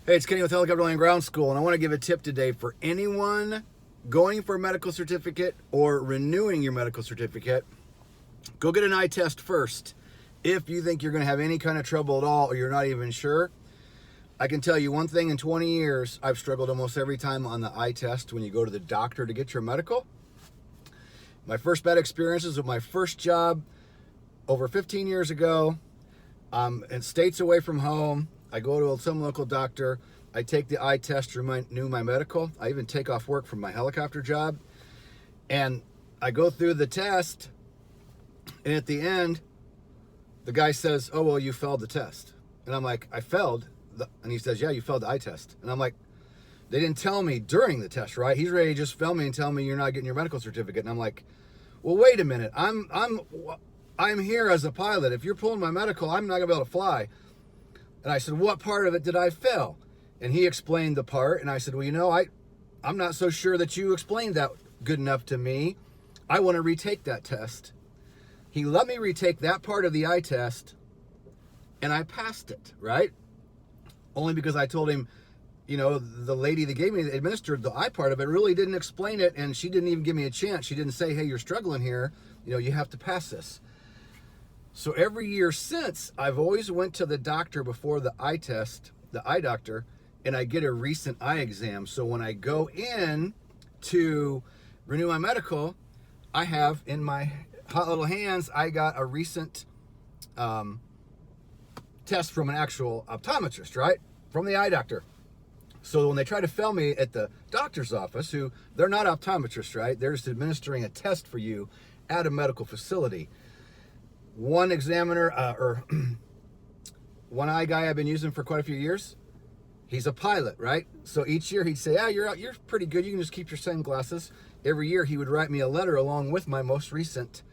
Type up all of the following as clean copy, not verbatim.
Hey, it's Kenny with Helicopter Land Ground School, and I want to give a tip today for anyone going for a medical certificate or renewing your medical certificate. Go get an eye test first. If you think you're going to have any kind of trouble at all or you're not even sure, I can tell you one thing: in 20 years, I've struggled almost every time on the eye test when you go to the doctor to get your medical. My first bad experiences with my first job over 15 years ago, in states away from home. I go to some local doctor. I take the eye test to renew my medical. I even take off work from my helicopter job. And I go through the test. And at the end, the guy says, "Oh, well, you failed the test." And I'm like, "I failed?" And he says, "Yeah, you failed the eye test." And I'm like, "They didn't tell me during the test, right?" He's ready to just fail me and tell me you're not getting your medical certificate. And I'm like, "Well, wait a minute. I'm here as a pilot. If you're pulling my medical, I'm not gonna be able to fly." And I said, "What part of it did I fail?" And he explained the part. And I said, "Well, I'm not so sure that you explained that good enough to me. I want to retake that test." He let me retake that part of the eye test, and I passed it, right? Only because I told him, the lady that administered the eye part of it really didn't explain it, and she didn't even give me a chance. She didn't say, "Hey, you're struggling here. You have to pass this." So every year since, I've always went to the doctor before the eye test, the eye doctor, and I get a recent eye exam. So when I go in to renew my medical, I have in my hot little hands, I got a recent test from an actual optometrist, right? From the eye doctor. So when they try to fail me at the doctor's office, they're not optometrists, right? They're just administering a test for you at a medical facility. One examiner or one eye guy I've been using for quite a few years, he's a pilot, right? So each year he'd say, you're pretty good. You can just keep your sunglasses. Every year he would write me a letter along with my most recent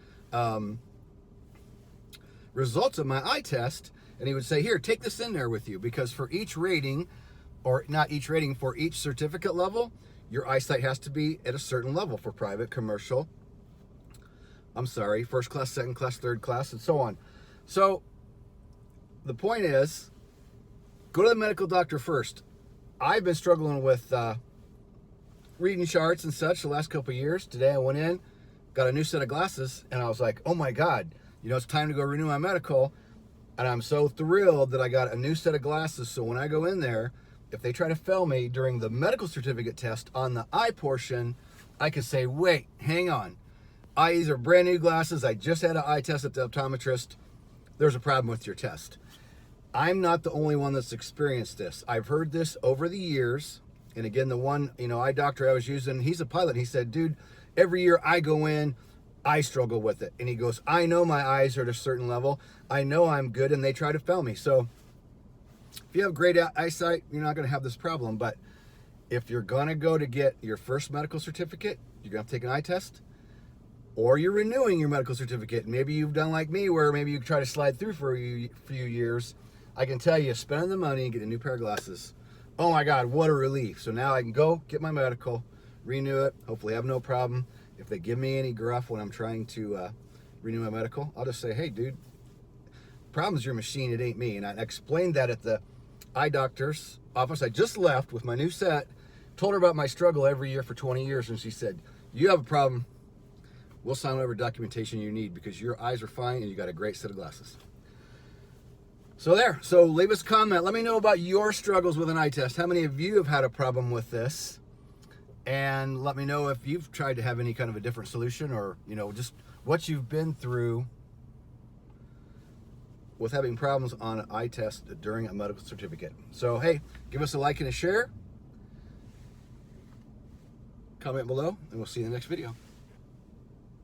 results of my eye test. And he would say, "Here, take this in there with you, because for each rating, or not each rating, for each certificate level, your eyesight has to be at a certain level for private, commercial, first class, second class, third class, and so on." So the point is, go to the medical doctor first. I've been struggling with reading charts and such the last couple of years. Today I went in, got a new set of glasses, and I was like, "Oh my God, it's time to go renew my medical." And I'm so thrilled that I got a new set of glasses. So when I go in there, if they try to fail me during the medical certificate test on the eye portion, I can say, "Wait, hang on. These are brand new glasses. I just had an eye test at the optometrist. There's a problem with your test." I'm not the only one that's experienced this. I've heard this over the years. And again, the one, eye doctor I was using, he's a pilot. He said, "Dude, every year I go in, I struggle with it." And he goes, "I know my eyes are at a certain level. I know I'm good, and they try to fail me." So if you have great eyesight, you're not going to have this problem. But if you're going to go to get your first medical certificate, you're going to have to take an eye test, or you're renewing your medical certificate. Maybe you've done like me, where maybe you try to slide through for a few years. I can tell you, spending the money and get a new pair of glasses, oh my God, what a relief. So now I can go get my medical, renew it, hopefully have no problem. If they give me any gruff when I'm trying to renew my medical, I'll just say, "Hey, dude, problem's your machine, it ain't me." And I explained that at the eye doctor's office I just left with my new set, told her about my struggle every year for 20 years, and she said, "You have a problem. We'll sign whatever documentation you need, because your eyes are fine and you got a great set of glasses." So there. So leave us a comment. Let me know about your struggles with an eye test. How many of you have had a problem with this? And let me know if you've tried to have any kind of a different solution, or, just what you've been through with having problems on an eye test during a medical certificate. So, hey, give us a like and a share. Comment below, and we'll see you in the next video.